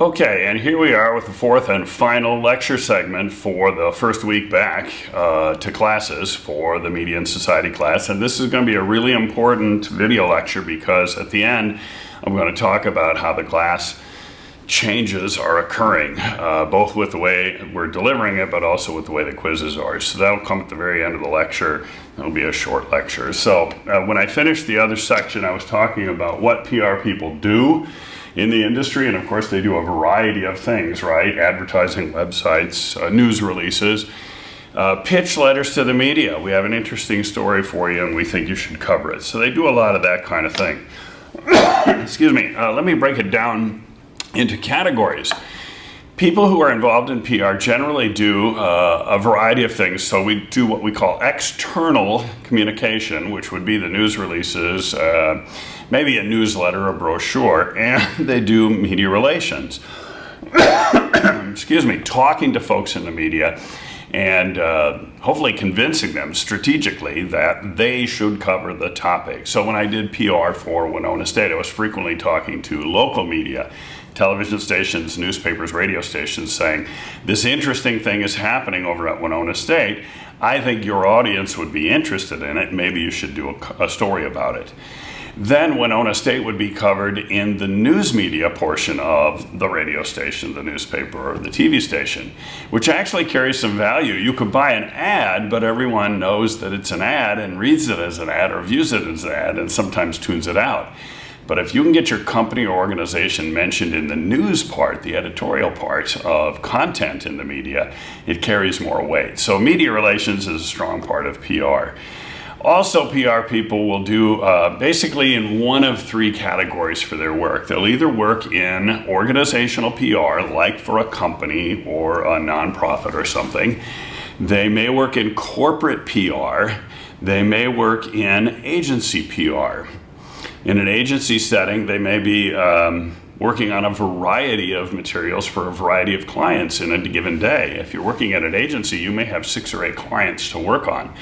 Okay, and here we are with the fourth and final lecture segment for the first week back to classes for the Media and Society class. And this is going to be a really important video lecture because at the end I'm going to talk about how the class changes are occurring, both with the way we're delivering it, but also with the way the quizzes are. So that'll come at the very end of the lecture. It'll be a short lecture. So when I finished the other section, I was talking about what PR people do in the industry, and of course they do a variety of things, right? Advertising, websites, news releases, pitch letters to the media. We have an interesting story for you and we think you should cover it. So they do a lot of that kind of thing. Excuse me, let me break it down into categories. People who are involved in PR generally do a variety of things. So we do what we call external communication, which would be the news releases, maybe a newsletter, a brochure, and they do media relations. Excuse me, talking to folks in the media and hopefully convincing them strategically that they should cover the topic. So when I did PR for Winona State, I was frequently talking to local media, television stations, newspapers, radio stations, saying, this interesting thing is happening over at Winona State. I think your audience would be interested in it. Maybe you should do a story about it. Then Winona State would be covered in the news media portion of the radio station, the newspaper, or the TV station, which actually carries some value. You could buy an ad, but everyone knows that it's an ad and reads it as an ad or views it as an ad and sometimes tunes it out. But if you can get your company or organization mentioned in the news part, the editorial part of content in the media, it carries more weight. So media relations is a strong part of PR. Also, PR people will do basically in one of three categories for their work. They'll either work in organizational PR, like for a company or a nonprofit or something. They may work in corporate PR. They may work in agency PR. In an agency setting, they may be working on a variety of materials for a variety of clients in a given day. If you're working at an agency, you may have 6 or 8 clients to work on.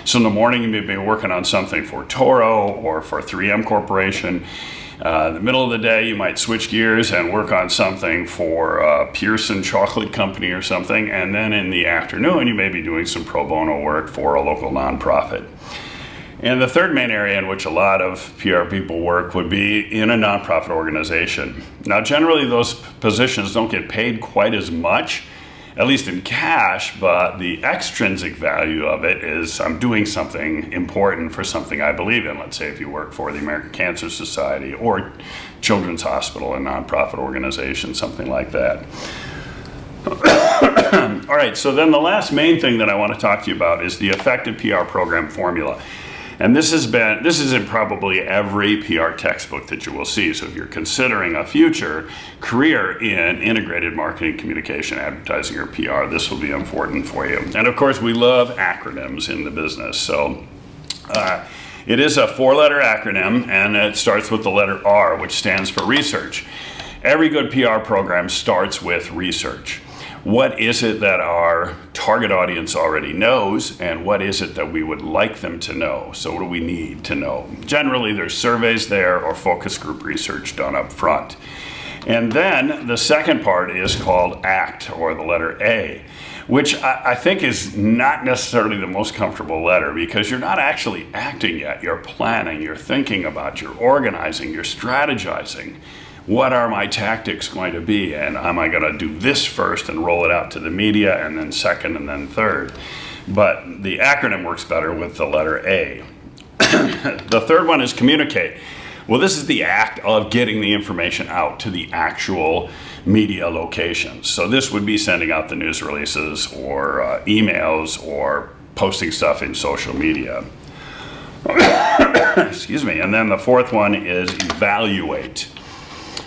So in the morning, you may be working on something for Toro or for 3M Corporation. In the middle of the day, you might switch gears and work on something for Pearson Chocolate Company or something. And then in the afternoon, you may be doing some pro bono work for a local nonprofit. And the third main area in which a lot of PR people work would be in a nonprofit organization. Now, generally those positions don't get paid quite as much, at least in cash, but the extrinsic value of it is I'm doing something important for something I believe in. Let's say if you work for the American Cancer Society or Children's Hospital, a nonprofit organization, something like that. All right, so then the last main thing that I want to talk to you about is the effective PR program formula. And this is in probably every PR textbook that you will see. So if you're considering a future career in integrated marketing, communication, advertising, or PR, this will be important for you. And of course, we love acronyms in the business. So it is a 4-letter acronym, and it starts with the letter R, which stands for research. Every good PR program starts with research. What is it that our target audience already knows, and what is it that we would like them to know? So what do we need to know? Generally, there's surveys there or focus group research done up front. And then the second part is called ACT, or the letter A, which I think is not necessarily the most comfortable letter because you're not actually acting yet. You're planning, you're thinking about, you're organizing, you're strategizing. What are my tactics going to be? And am I going to do this first and roll it out to the media, and then second, and then third? But the acronym works better with the letter A. The third one is communicate. Well, this is the act of getting the information out to the actual media locations. So this would be sending out the news releases or emails or posting stuff in social media. Excuse me. And then the fourth one is evaluate,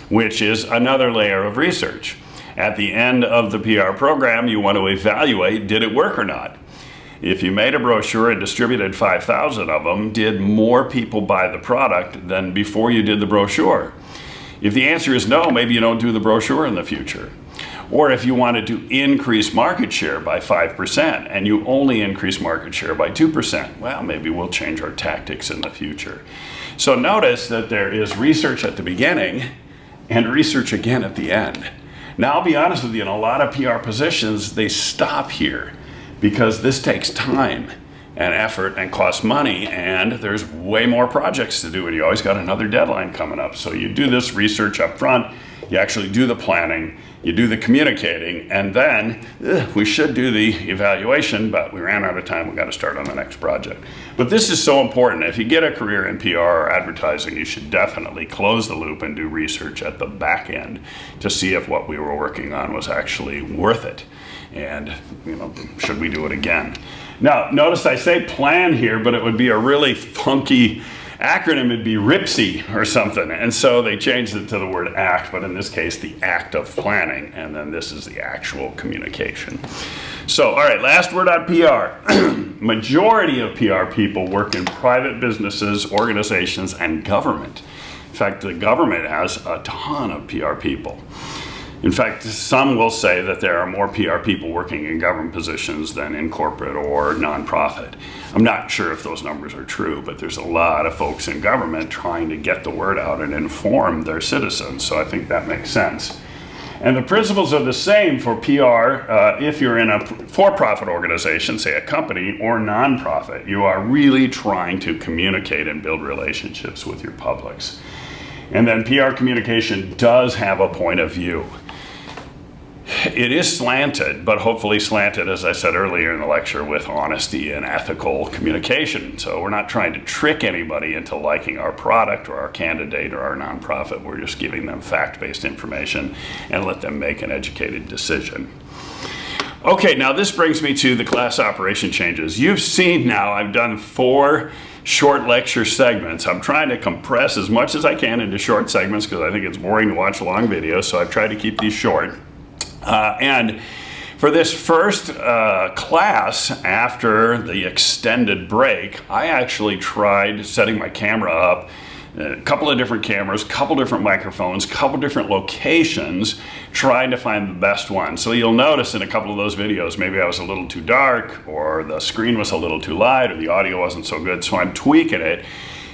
which is another layer of research. At the end of the PR program, you want to evaluate, did it work or not? If you made a brochure and distributed 5,000 of them, did more people buy the product than before you did the brochure? If the answer is no, maybe you don't do the brochure in the future. Or if you wanted to increase market share by 5% and you only increase market share by 2%, well, maybe we'll change our tactics in the future. So notice that there is research at the beginning and research again at the end. Now, I'll be honest with you, in a lot of PR positions, they stop here because this takes time and effort and costs money, and there's way more projects to do, and you always got another deadline coming up. So you do this research up front, you actually do the planning, you do the communicating, and then we should do the evaluation, but we ran out of time, we got to start on the next project. But this is so important. If you get a career in PR or advertising, you should definitely close the loop and do research at the back end to see if what we were working on was actually worth it. And, should we do it again? Now, notice I say plan here, but it would be a really funky acronym. It'd be RIPSI or something. And so they changed it to the word ACT, but in this case, the act of planning. And then this is the actual communication. So, all right, last word on PR. Majority of PR people work in private businesses, organizations, and government. In fact, the government has a ton of PR people. In fact, some will say that there are more PR people working in government positions than in corporate or nonprofit. I'm not sure if those numbers are true, but there's a lot of folks in government trying to get the word out and inform their citizens, so I think that makes sense. And the principles are the same for PR if you're in a for-profit organization, say a company, or nonprofit. You are really trying to communicate and build relationships with your publics. And then PR communication does have a point of view. It is slanted, but hopefully slanted, as I said earlier in the lecture, with honesty and ethical communication. So we're not trying to trick anybody into liking our product or our candidate or our nonprofit. We're just giving them fact-based information and let them make an educated decision. Okay, now this brings me to the class operation changes. You've seen now I've done 4 short lecture segments. I'm trying to compress as much as I can into short segments because I think it's boring to watch long videos, so I've tried to keep these short. And for this first class after the extended break, I actually tried setting my camera up, a couple of different cameras, couple different microphones, couple different locations, trying to find the best one. So you'll notice in a couple of those videos, maybe I was a little too dark, or the screen was a little too light, or the audio wasn't so good, so I'm tweaking it.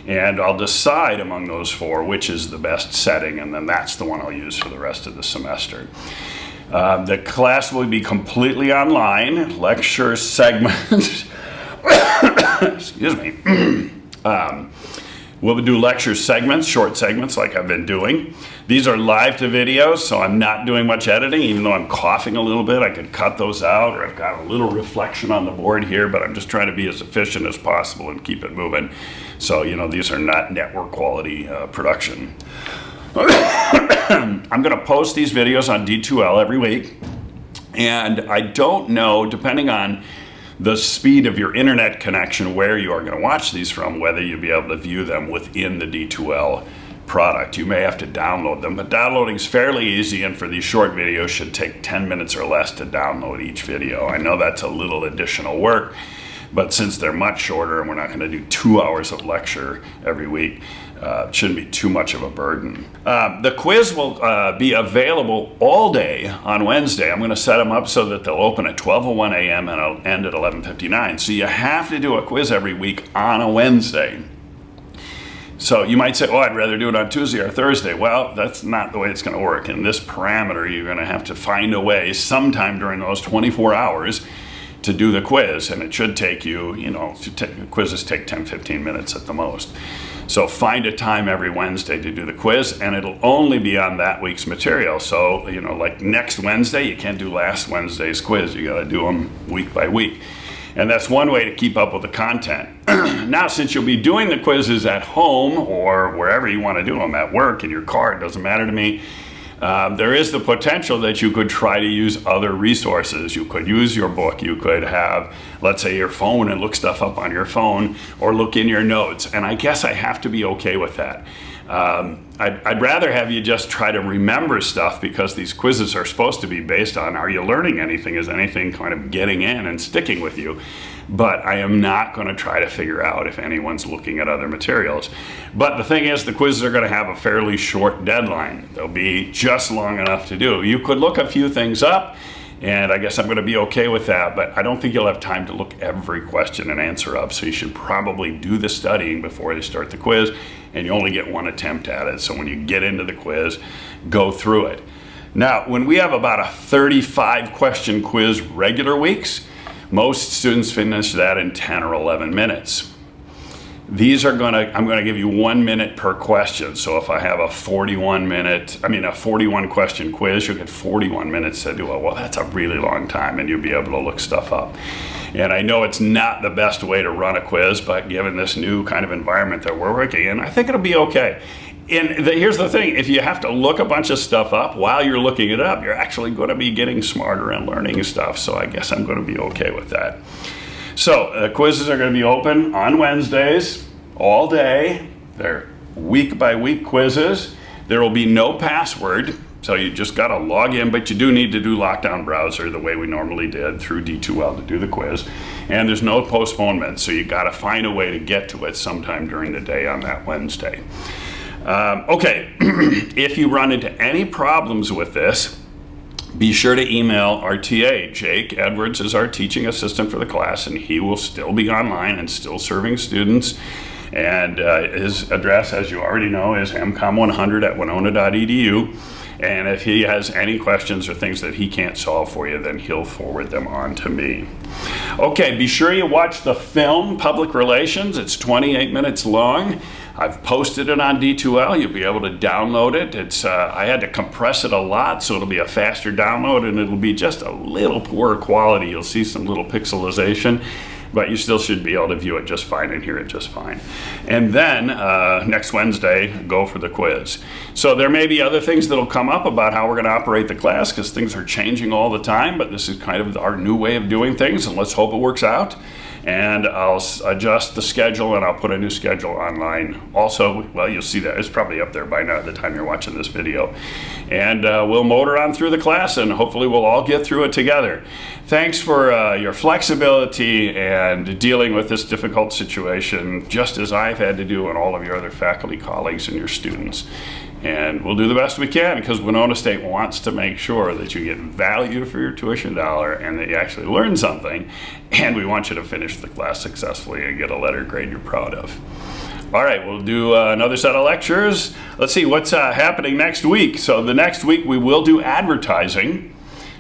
And I'll decide among those 4 which is the best setting, and then that's the one I'll use for the rest of the semester. The class will be completely online, lecture segment. Excuse me. We'll do lecture segments, short segments like I've been doing. These are live to video, so I'm not doing much editing. Even though I'm coughing a little bit, I could cut those out, or I've got a little reflection on the board here, but I'm just trying to be as efficient as possible and keep it moving. So, these are not network quality production. I'm going to post these videos on D2L every week, and I don't know, depending on the speed of your internet connection, where you are going to watch these from, whether you'll be able to view them within the D2L product. You may have to download them, but downloading is fairly easy, and for these short videos should take 10 minutes or less to download each video. I know that's a little additional work, but since they're much shorter and we're not going to do 2 hours of lecture every week, it shouldn't be too much of a burden. The quiz will be available all day on Wednesday. I'm going to set them up so that they'll open at 12:01 a.m. and it'll end at 11:59. So you have to do a quiz every week on a Wednesday. So you might say, oh, I'd rather do it on Tuesday or Thursday. Well, that's not the way it's going to work. In this parameter, you're going to have to find a way sometime during those 24 hours to do the quiz, and it should take you, quizzes take 10-15 minutes at the most. So find a time every Wednesday to do the quiz, and it'll only be on that week's material. So, like next Wednesday, you can't do last Wednesday's quiz. You got to do them week by week. And that's one way to keep up with the content. Now, since you'll be doing the quizzes at home or wherever you want to do them, at work, in your car, it doesn't matter to me, there is the potential that you could try to use other resources. You could use your book. You could have, let's say, your phone and look stuff up on your phone, or look in your notes. And I guess I have to be okay with that. I'd rather have you just try to remember stuff, because these quizzes are supposed to be based on, are you learning anything? Is anything kind of getting in and sticking with you? But I am not going to try to figure out if anyone's looking at other materials. But the thing is, the quizzes are going to have a fairly short deadline. They'll be just long enough to do. You could look a few things up, and I guess I'm going to be okay with that, but I don't think you'll have time to look every question and answer up, so you should probably do the studying before you start the quiz, and you only get one attempt at it. So when you get into the quiz, go through it. Now, when we have about a 35 question quiz regular weeks, most students finish that in 10 or 11 minutes. These are I'm gonna give you 1 minute per question. So if I have a 41 question quiz, you'll get 41 minutes to do it. Well, that's a really long time, and you'll be able to look stuff up. And I know it's not the best way to run a quiz, but given this new kind of environment that we're working in, I think it'll be okay. And here's the thing, if you have to look a bunch of stuff up while you're looking it up, you're actually going to be getting smarter and learning stuff. So I guess I'm going to be okay with that. So quizzes are going to be open on Wednesdays all day. They're week by week quizzes. There will be no password, so you just got to log in, but you do need to do lockdown browser the way we normally did through D2L to do the quiz. And there's no postponement, so you got to find a way to get to it sometime during the day on that Wednesday. Okay, if you run into any problems with this, be sure to email our TA. Jake Edwards is our teaching assistant for the class, and he will still be online and still serving students. And his address, as you already know, is mcom100@winona.edu. And if he has any questions or things that he can't solve for you, then he'll forward them on to me. Okay, be sure you watch the film, Public Relations. It's 28 minutes long. I've posted it on D2L. You'll be able to download it. I had to compress it a lot, so it'll be a faster download, and it'll be just a little poorer quality. You'll see some little pixelization, but you still should be able to view it just fine and hear it just fine. And then next Wednesday, go for the quiz. So there may be other things that'll come up about how we're going to operate the class, because things are changing all the time, but this is kind of our new way of doing things, and let's hope it works out. And I'll adjust the schedule, and I'll put a new schedule online. Also, well, you'll see that. It's probably up there by now at the time you're watching this video. And we'll motor on through the class, and hopefully we'll all get through it together. Thanks for your flexibility and dealing with this difficult situation, just as I've had to do and all of your other faculty colleagues and your students. And we'll do the best we can, because Winona State wants to make sure that you get value for your tuition dollar and that you actually learn something. And we want you to finish the class successfully and get a letter grade you're proud of. All right, we'll do another set of lectures. Let's see what's happening next week. So the next week we will do advertising,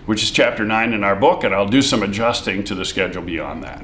which is chapter 9 in our book, and I'll do some adjusting to the schedule beyond that.